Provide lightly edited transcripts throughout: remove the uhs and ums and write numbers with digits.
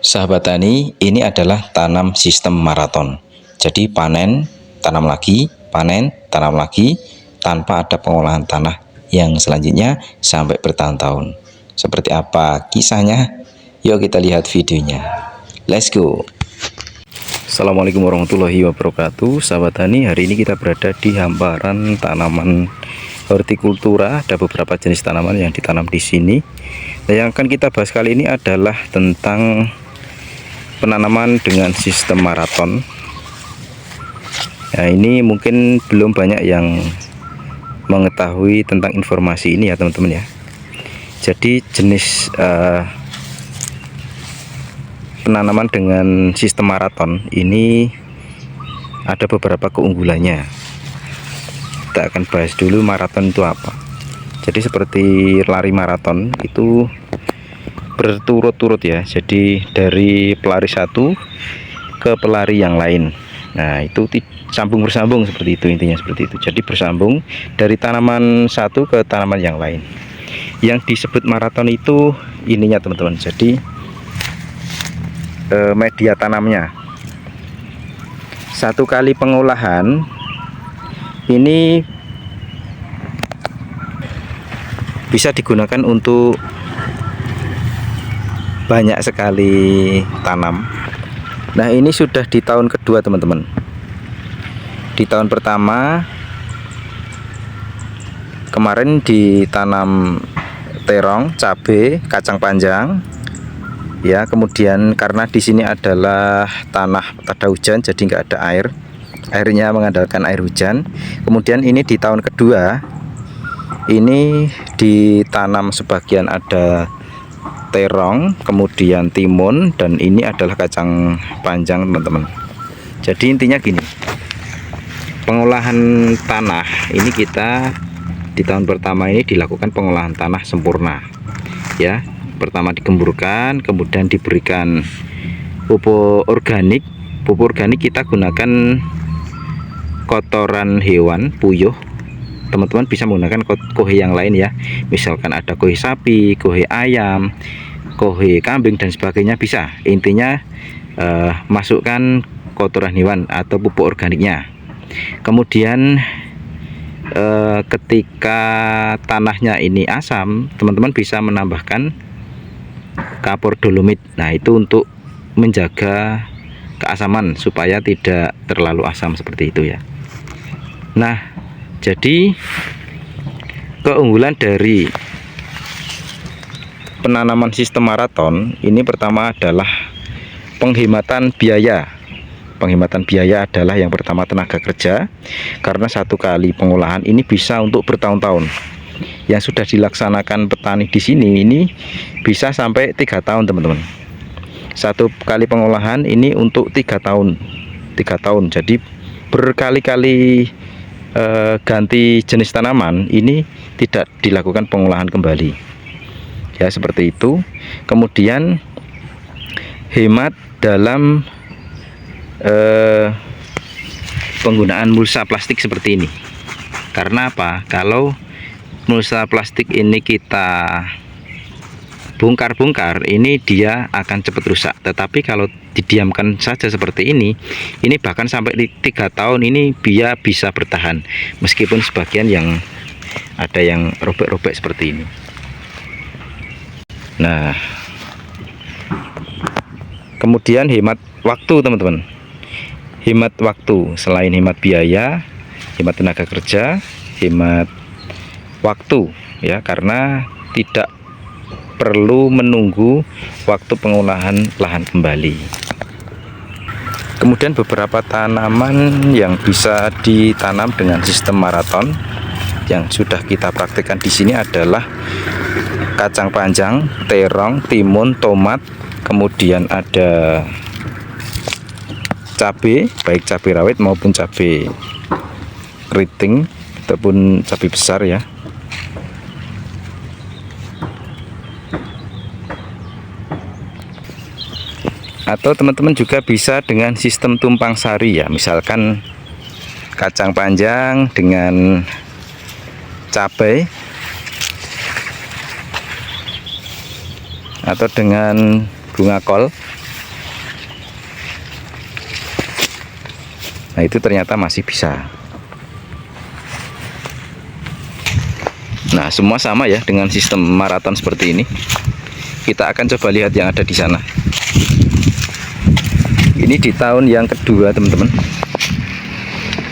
Sahabat tani, ini adalah tanam sistem maraton. Jadi panen, tanam lagi, panen, tanam lagi, tanpa ada pengolahan tanah yang selanjutnya sampai bertahun-tahun. Seperti apa kisahnya? Yuk kita lihat videonya. Let's go. Assalamualaikum warahmatullahi wabarakatuh. Sahabat tani, hari ini kita berada di hamparan tanaman hortikultura. Ada beberapa jenis tanaman yang ditanam di sini. Nah, yang akan kita bahas kali ini adalah tentang penanaman dengan sistem maraton. Nah, ini mungkin belum banyak yang mengetahui tentang informasi ini ya teman-teman ya. Jadi jenis penanaman dengan sistem maraton ini ada beberapa keunggulannya. Kita akan bahas dulu maraton itu apa. Jadi seperti lari maraton itu berturut-turut ya, jadi dari pelari satu ke pelari yang lain. Nah, itu sambung bersambung seperti itu, intinya seperti itu. Jadi bersambung dari tanaman satu ke tanaman yang lain. Yang disebut maraton itu ininya teman-teman, jadi media tanamnya. Satu kali pengolahan ini bisa digunakan untuk banyak sekali tanam. Nah, ini sudah di tahun kedua teman-teman. Di tahun pertama kemarin ditanam terong, cabai, kacang panjang ya. Kemudian karena di sini adalah tanah tak ada hujan, jadi nggak ada air, airnya mengandalkan air hujan. Kemudian ini di tahun kedua ini ditanam sebagian ada terong, kemudian timun, dan ini adalah kacang panjang teman-teman. Jadi intinya gini, pengolahan tanah ini kita di tahun pertama ini dilakukan pengolahan tanah sempurna ya. Pertama digemburkan, kemudian diberikan pupuk organik. Pupuk organik kita gunakan kotoran hewan, puyuh. Teman-teman bisa menggunakan kohe yang lain ya, misalkan ada kohe sapi, kohe ayam, kohe kambing dan sebagainya bisa. Intinya masukkan kotoran hewan atau pupuk organiknya. Kemudian ketika tanahnya ini asam, teman-teman bisa menambahkan kapur dolomit. Nah, itu untuk menjaga keasaman supaya tidak terlalu asam seperti itu ya. Nah, jadi keunggulan dari penanaman sistem maraton ini pertama adalah penghematan biaya. Penghematan biaya adalah yang pertama tenaga kerja, karena satu kali pengolahan ini bisa untuk bertahun-tahun. Yang sudah dilaksanakan petani di sini ini bisa sampai 3 tahun teman-teman. Satu kali pengolahan ini untuk 3 tahun, 3 tahun. Jadi berkali-kali ganti jenis tanaman ini tidak dilakukan pengolahan kembali ya, seperti itu. Kemudian hemat dalam penggunaan mulsa plastik seperti ini. Karena apa? Kalau mulsa plastik ini kita bongkar-bongkar, ini dia akan cepat rusak. Tetapi kalau didiamkan saja seperti ini bahkan sampai 3 tahun ini dia bisa bertahan, meskipun sebagian yang ada yang robek-robek seperti ini. Nah, kemudian hemat waktu teman-teman. Hemat waktu, selain hemat biaya, hemat tenaga kerja, hemat waktu ya, karena tidak perlu menunggu waktu pengolahan lahan kembali. Kemudian beberapa tanaman yang bisa ditanam dengan sistem maraton yang sudah kita praktekkan di sini adalah kacang panjang, terong, timun, tomat, kemudian ada cabai, baik cabai rawit maupun cabai keriting ataupun cabai besar ya. Atau teman-teman juga bisa dengan sistem tumpang sari ya, misalkan kacang panjang dengan cabai atau dengan bunga kol Nah itu ternyata masih bisa. Nah semua sama ya dengan sistem maraton seperti ini. Kita akan coba lihat yang ada di sana. Ini di tahun yang kedua teman-teman,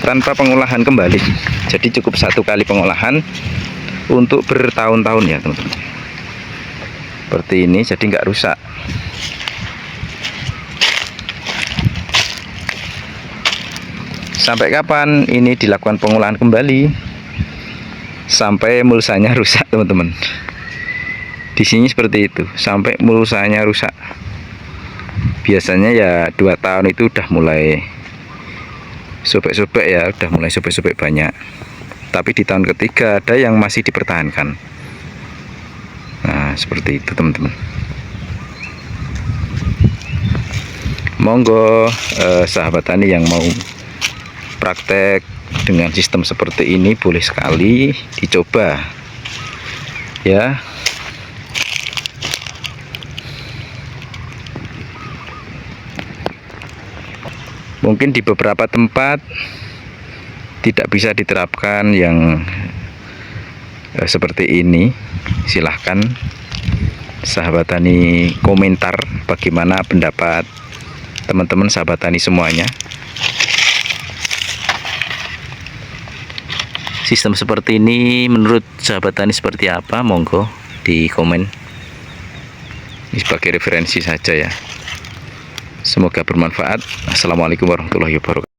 tanpa pengolahan kembali. Jadi cukup 1 kali pengolahan untuk bertahun-tahun ya teman-teman. Seperti ini, jadi nggak rusak. Sampai kapan ini dilakukan pengolahan kembali? Sampai mulsanya rusak teman-teman. Di sini seperti itu, sampai mulsanya rusak. Biasanya ya 2 tahun itu udah mulai sobek-sobek ya, udah mulai sobek-sobek banyak. Tapi di tahun ketiga ada yang masih dipertahankan. Nah seperti itu teman-teman. Monggo sahabat tani yang mau praktek dengan sistem seperti ini boleh sekali dicoba ya. Mungkin di beberapa tempat tidak bisa diterapkan yang seperti ini. Silahkan sahabat tani komentar bagaimana pendapat teman-teman sahabat tani semuanya. Sistem seperti ini menurut sahabat tani seperti apa? Monggo di komen. Ini sebagai referensi saja ya. Semoga bermanfaat. Assalamualaikum warahmatullahi wabarakatuh.